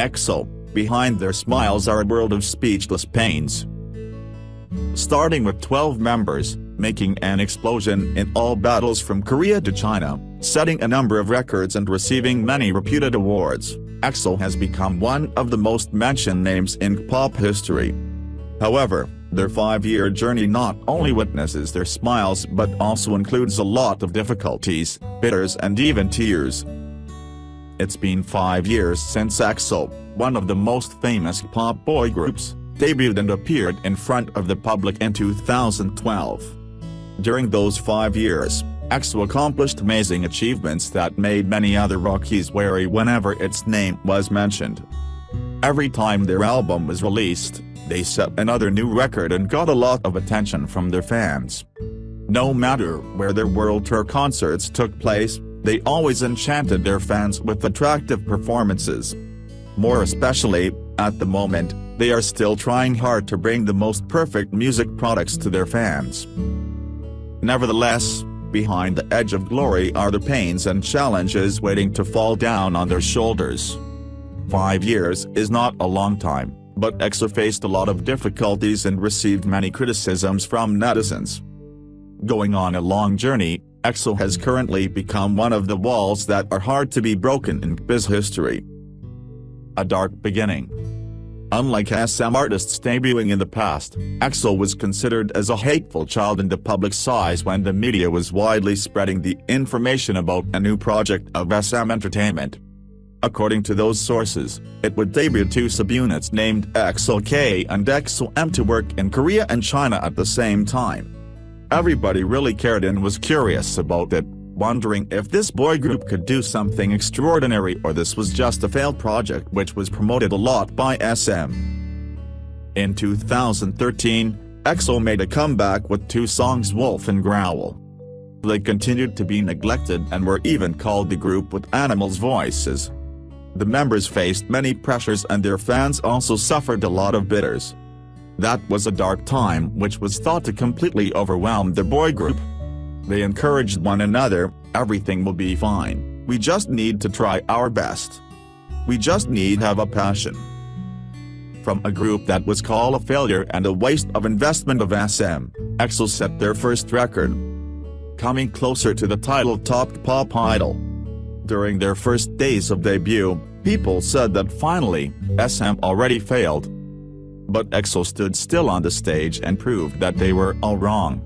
EXO, behind their smiles are a world of speechless pains. Starting with 12 members, making an explosion in all battles from Korea to China, setting a number of records and receiving many reputed awards, EXO has become one of the most mentioned names in pop history. However, their 5-year journey not only witnesses their smiles but also includes a lot of difficulties, bitters and even tears. It's been 5 years since EXO, one of the most famous pop boy groups, debuted and appeared in front of the public in 2012. During those 5 years, EXO accomplished amazing achievements that made many other rookies wary whenever its name was mentioned. Every time their album was released, they set another new record and got a lot of attention from their fans. No matter where their world tour concerts took place, they always enchanted their fans with attractive performances. More especially, at the moment, they are still trying hard to bring the most perfect music products to their fans. Nevertheless, behind the edge of glory are the pains and challenges waiting to fall down on their shoulders. 5 years is not a long time, but EXO faced a lot of difficulties and received many criticisms from netizens. Going on a long journey, EXO has currently become one of the walls that are hard to be broken in biz history. A dark beginning. Unlike SM artists debuting in the past, EXO was considered as a hateful child in the public's eyes when the media was widely spreading the information about a new project of SM Entertainment. According to those sources, it would debut 2 subunits named EXO K and EXO M to work in Korea and China at the same time. Everybody really cared and was curious about it, wondering if this boy group could do something extraordinary or this was just a failed project which was promoted a lot by SM. In 2013, EXO made a comeback with 2 songs Wolf and Growl. They continued to be neglected and were even called the group with animals' voices. The members faced many pressures and their fans also suffered a lot of bitters. That was a dark time which was thought to completely overwhelm the boy group. They encouraged one another, everything will be fine, we just need to try our best. We just need to have a passion. From a group that was called a failure and a waste of investment of SM, EXO set their first record, coming closer to the title top pop idol. During their first days of debut, people said that finally, SM already failed. But EXO stood still on the stage and proved that they were all wrong.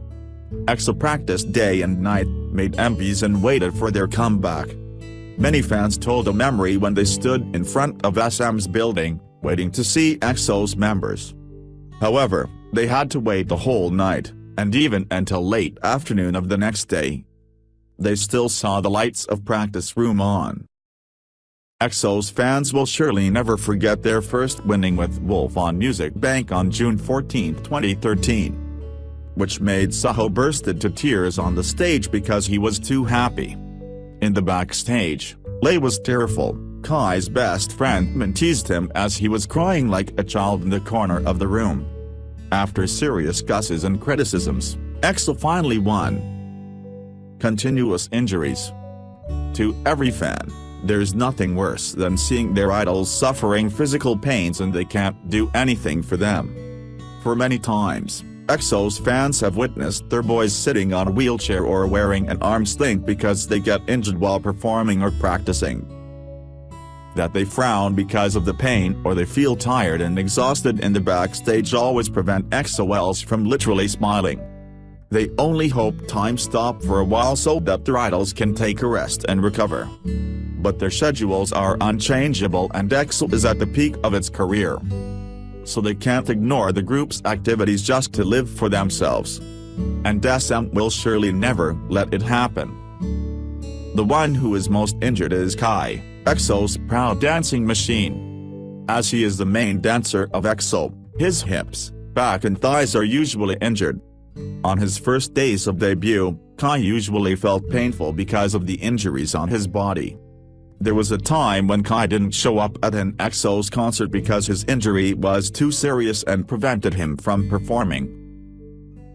EXO practiced day and night, made MVs and waited for their comeback. Many fans told a memory when they stood in front of SM's building, waiting to see EXO's members. However, they had to wait the whole night, and even until late afternoon of the next day. They still saw the lights of practice room on. EXO's fans will surely never forget their first winning with Wolf on Music Bank on June 14, 2013. Which made Seoho burst into tears on the stage because he was too happy. In the backstage, Lay was tearful. Kai's best friend Min teased him as he was crying like a child in the corner of the room. After serious gusses and criticisms, EXO finally won. Continuous injuries. To every fan, there's nothing worse than seeing their idols suffering physical pains and they can't do anything for them. For many times, EXO's fans have witnessed their boys sitting on a wheelchair or wearing an arm sling because they get injured while performing or practicing. That they frown because of the pain or they feel tired and exhausted in the backstage always prevent EXO-Ls from literally smiling. They only hope time stops for a while so that their idols can take a rest and recover. But their schedules are unchangeable and EXO is at the peak of its career. So they can't ignore the group's activities just to live for themselves. And SM will surely never let it happen. The one who is most injured is Kai, EXO's proud dancing machine. As he is the main dancer of EXO, his hips, back and thighs are usually injured. On his first days of debut, Kai usually felt painful because of the injuries on his body. There was a time when Kai didn't show up at an EXO's concert because his injury was too serious and prevented him from performing.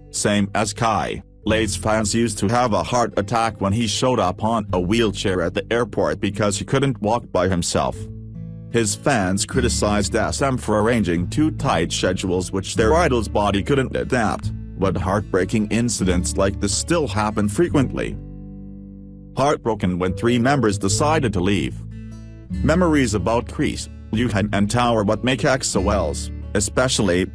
Same as Kai, Lay's fans used to have a heart attack when he showed up on a wheelchair at the airport because he couldn't walk by himself. His fans criticized SM for arranging too tight schedules which their idol's body couldn't adapt, but heartbreaking incidents like this still happen frequently. Heartbroken when 3 members decided to leave. Memories about Chris, Yuhan and Tao are what make EXO-Ls, especially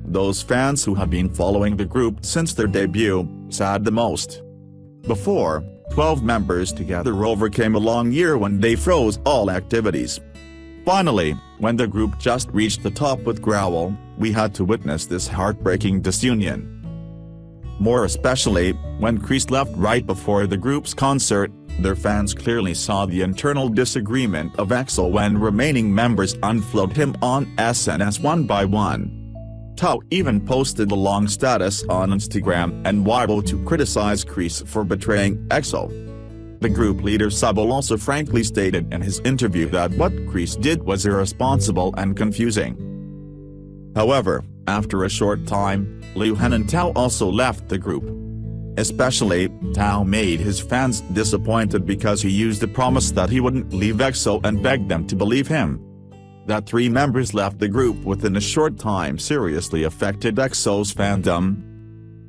those fans who have been following the group since their debut, sad the most. Before, 12 members together overcame a long year when they froze all activities. Finally, when the group just reached the top with Growl, we had to witness this heartbreaking disunion. More especially, when Chris left right before the group's concert, their fans clearly saw the internal disagreement of EXO when remaining members unfollowed him on SNS one by one. Tao even posted a long status on Instagram and Weibo to criticize Chris for betraying EXO. The group leader Sabo also frankly stated in his interview that what Chris did was irresponsible and confusing. However, after a short time, Liuhan and Tao also left the group. Especially, Tao made his fans disappointed because he used a promise that he wouldn't leave EXO and begged them to believe him. That 3 members left the group within a short time seriously affected EXO's fandom.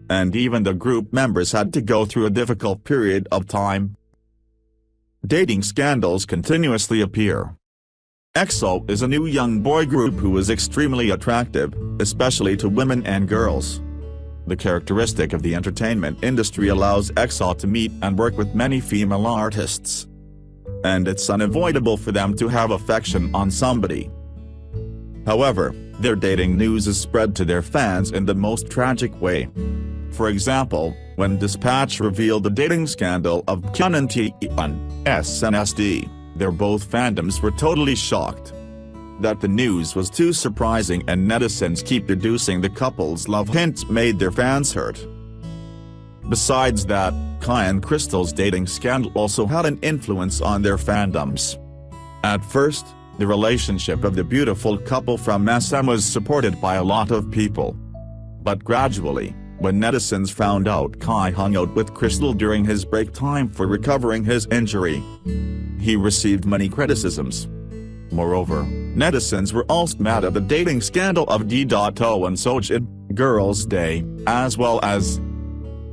And even the group members had to go through a difficult period of time. Dating scandals continuously appear. EXO is a new young boy group who is extremely attractive, especially to women and girls. The characteristic of the entertainment industry allows EXO to meet and work with many female artists. And it's unavoidable for them to have affection on somebody. However, their dating news is spread to their fans in the most tragic way. For example, when Dispatch revealed the dating scandal of Kyun and Taeyeon, SNSD, their both fandoms were totally shocked. That the news was too surprising and netizens keep deducing the couple's love hints made their fans hurt. Besides that, Kai and Crystal's dating scandal also had an influence on their fandoms. At first, the relationship of the beautiful couple from SM was supported by a lot of people. But gradually, when netizens found out Kai hung out with Crystal during his break time for recovering his injury, he received many criticisms. Moreover, netizens were also mad at the dating scandal of D.O and Sojin, Girls' Day, as well as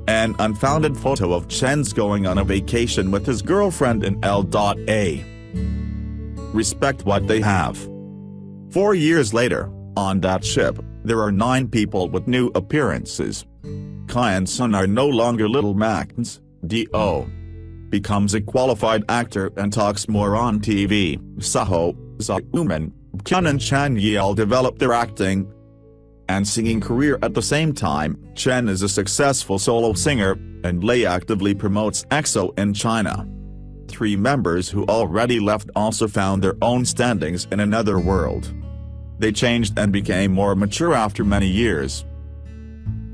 an unfounded photo of Chen's going on a vacation with his girlfriend in L.A. Respect what they have. 4 years later, on that ship, there are 9 people with new appearances. Kai and Sun are no longer little Max. D.O. becomes a qualified actor and talks more on TV. Saho, Za-Uman, Kyun and Chan Yeol develop their acting and singing career at the same time. Chen is a successful solo singer, and Lei actively promotes EXO in China. 3 members who already left also found their own standings in another world. They changed and became more mature after many years.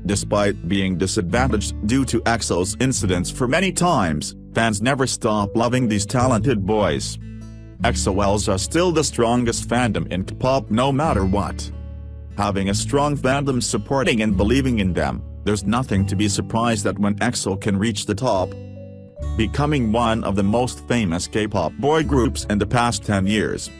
Despite being disadvantaged due to EXO's incidents for many times, fans never stop loving these talented boys. EXO-Ls are still the strongest fandom in K-pop no matter what. Having a strong fandom supporting and believing in them, there's nothing to be surprised at when EXO can reach the top, becoming one of the most famous K-pop boy groups in the past 10 years.